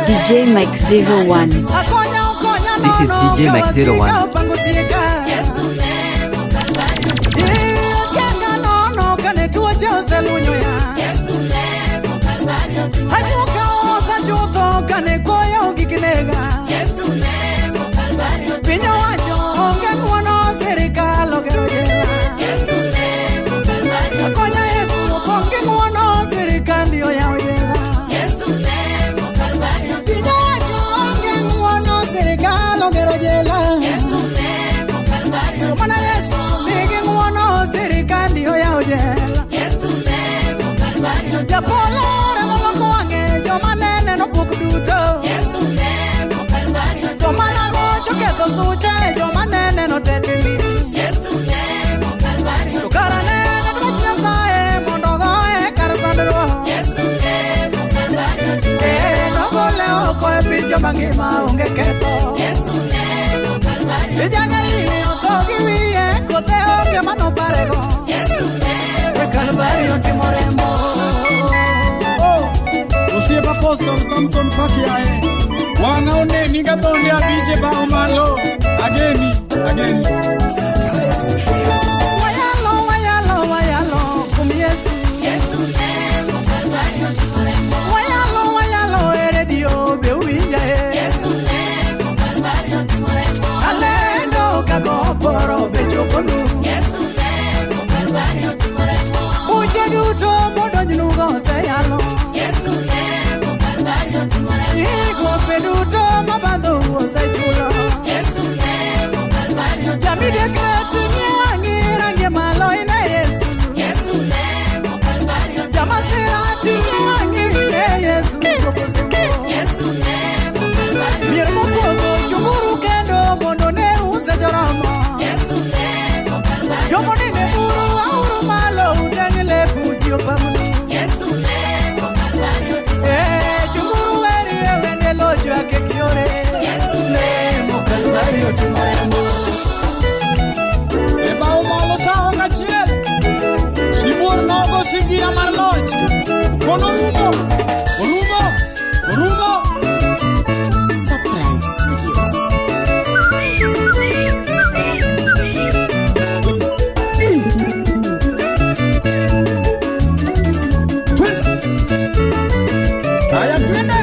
DJ Mike 01. This is DJ Mike 01. Mangima unge keto Yesu ne mo Calvario Ejangali otogi wiye kote obye mano parego Yesu ne mo Calvario timoremo Oshie Apostle Samson Pakiae Wanga one ninga tonde abije ba omalo Ageni Wayalo kumi Yesu Yesu ne mo Calvario timoremo Wayalo eredio bewinja Yesu ne mo Calvario timoremo Alendo kago poro bejokonu Yesu ne mo Calvario timoremo Uche duto modonjnugo seyalo Yesu ne mo Calvario timoremo Nigo peduto mabando osechulo Yesu ne mo Calvario Jamide kreti rangi malo ina Yesu Yesu ne mo Calvario Jamasirati rangi Yesu proposimo Yesu ne mo Calvario Mirmo pogo chunguru kendo mondo ne usejoramo Yesu ne mo Calvario Yomone buru auru malo utengele puji opamuni Yesu ne mo Calvario chunguru eri wende lojo ake kiore Yesu ne mo Calvario timoremo Eba omalo saonga chiel Sibur nogo sigi amar loch Kono rumo Surprise Studios. Aya twende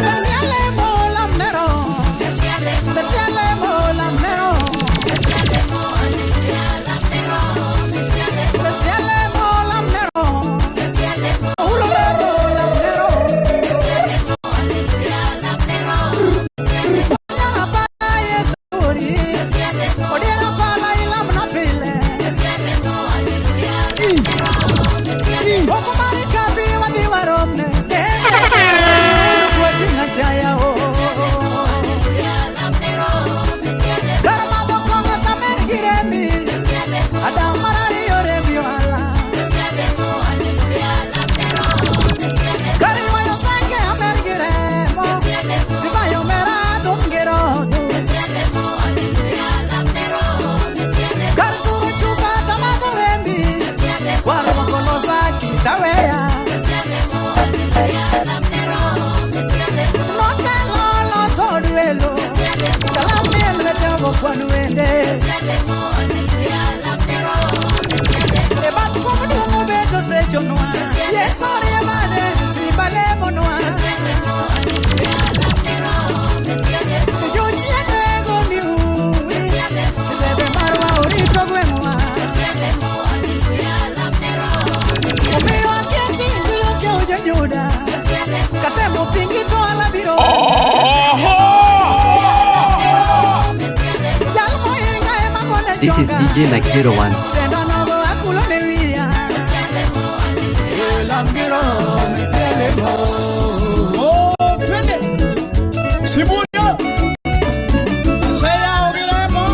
Besiale molam nero Besiale molam nero Besiale molam nero Besiale molam nero Besiale molam nero Besiale molam nero Besiale pala yesuri Besiale odiera pala ilam na pile Besiale molam nero Besiale okumari kabi wadi waromne Chaya ho Karma bokonga tamergiremi Adam marari yoremi wala Kariwa yosake amergiremo Viva yomera dungero Karturu chupa tamaduremi Warwa kolosa kitawea Kwanuende Ebati kumudumu beto secho noa Yesori yamane Sibale monoa Yuji nego ni uwi Bebe marwa urito gwenua Umiwa kempingu yoke ujajuda Katemo pingi toala biro This is DJ Mike 01. Oh, twende Sibuyo Seya ogiremo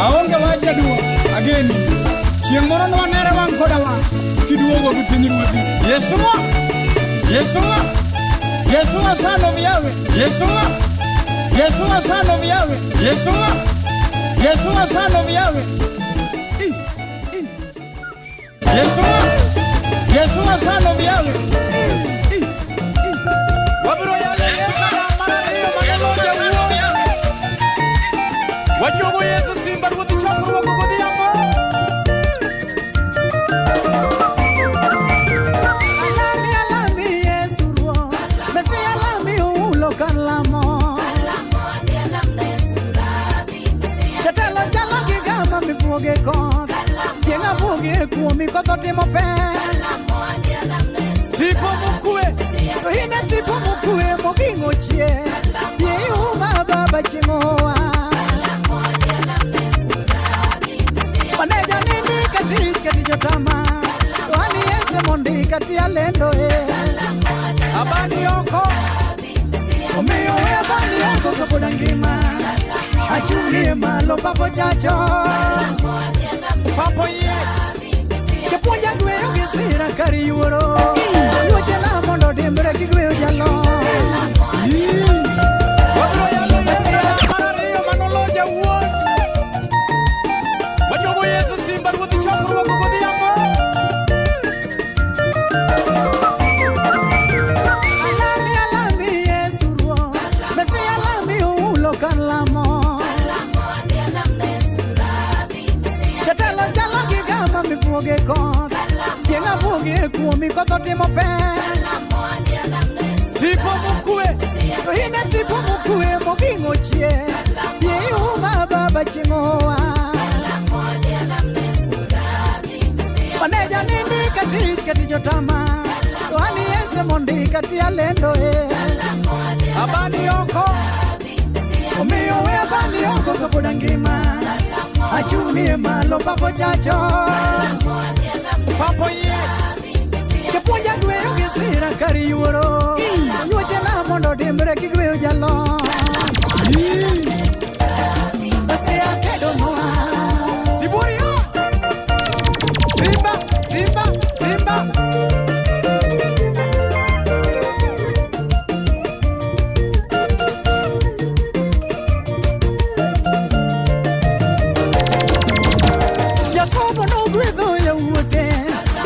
aonge wacha duo ageni chieng' moro nwanere wang' koda wang' kiduogo gi piny ruodhi Yesu ng'a son of Yahweh Yesu ng'a son of Yahweh Yesu ng'a son of Yahweh Yesu ng'a son of Yahweh wabiro yale Yesu na marariyo manoloja uo wachogo Yesu simba ruodhi chokruok godhiambo alami Yesu ruo mesi alami ulo kalamo jatelo chalo gi gama mibuoge koth yenga buoge kuomi koth otimo pe tipo mokue ohine tipo mokue moging'o chie yeuma baba ching'owa maneja nini katich otama wani Yesu mondi kati alendo abani yoko omiyo abani yoko kapoda ngima achuni malo papo chacho papo yes kepuonja gweyo gisira kari yuoro yuoche na mondo dimbre kigweyo jalo wabro yalo Yesu marariyo manoloja wuon wachogo Yesu simba ruodhi chokruok godhiambo alami Yesu ruo mesi alami ulo kalamo jatelo chalo gi gama mibuoge koth yenga buoge kuomi koth otimo pe tipo mokue ohine tipo mokue moging'o chie yeuma baba ching'owa maneja nini katich otama wani Yesu mondi kati alendo abani yoko omiyo abani yoko kapoda ngima achuni malo papo chacho papo yes kepuonja gweyo gisira kari yuoro yuoche na mondo dimbre kigweyo jalo basi akedo noa siburio simba Yakobo no gwedho yawuote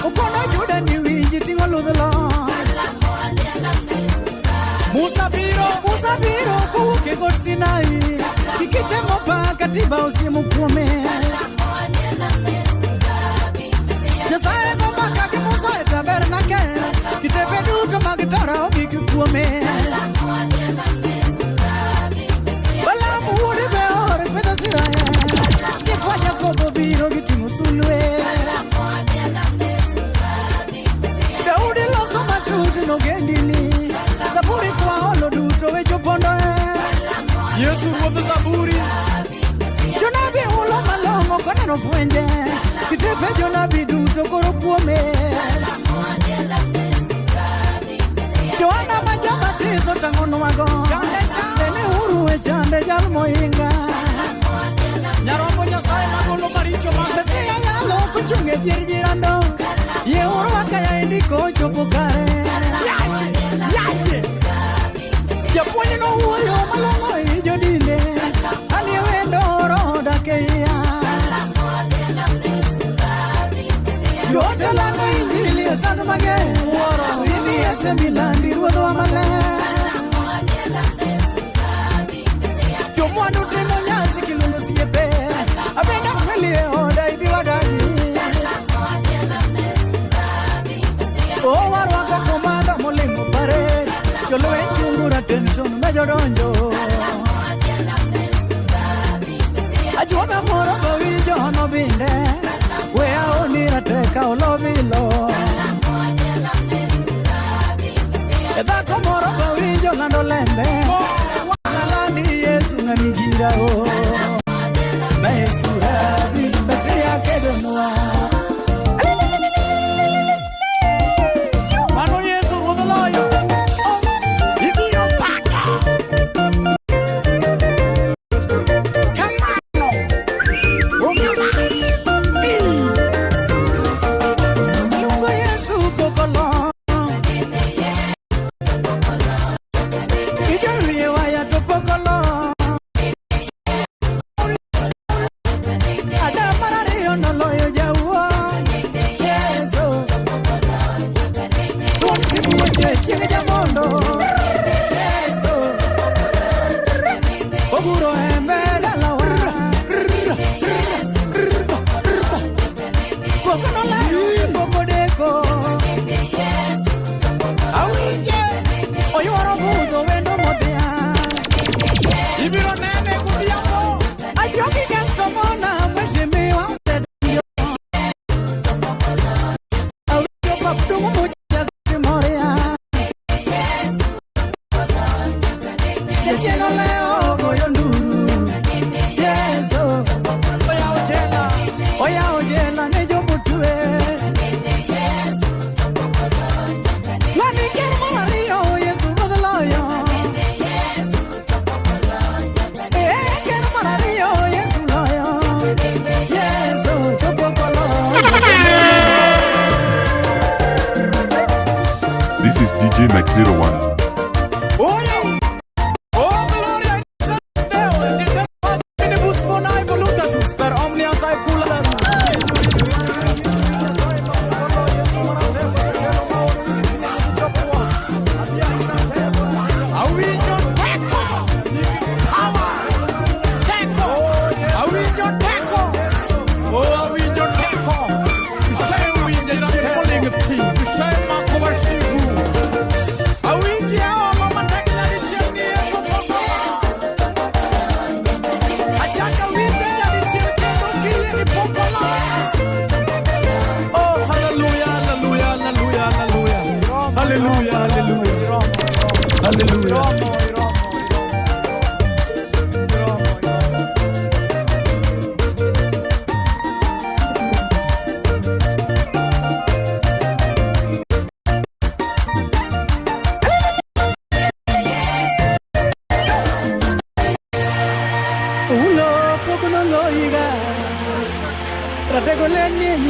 ukono Juda ni winji ting'o ludh loch Musa biro kowuok e got Sinai kikitemo pa katiba osiemo kuome Nyasaye nombaka gi Musa e tabernakel kitepe duto mag Torah ogik kuome Balaam wuode Beor gwedho Israel gikwa Jakobo biro giting'o sulwe Daudi loso matut nogendini Zaburi kwa olo duto wecho pondo Yesu ruodh Zaburi Jonabi ulo malong'o koneno fwenje kitepe jonabi duto koro kuome Yohana majabatizo tang'onwago Tene uru e chande jal moinga Nyarombo Nyasaye magolo maricho mag Mesia yalo kuchunge jirando Ye uru wakaya indiko chopo kare Yaye Japuonye no huyo malongo ijo dinde Ani wendo roda keia Yote lano injili ya sandu mage Ini ese milandi ruodho wa male Jomwandu timo nyasi kilungu siepe Abenda kweli e oda ibi wadagi Warwako komanda molimo pare Jolwen chungura tension mejo donjo Ajuoga moro bawinjo no binde Wea onira teka olovilo Edhako moro bawinjo lando lembe Wakalandi Yesu ng'amigira o Na Yesu rabi besi ya kedonwa Mano Yesu ruodho loyo Ibiro paka Kamano This is DJ Max 01. Ulo pokono loiga, rate goleni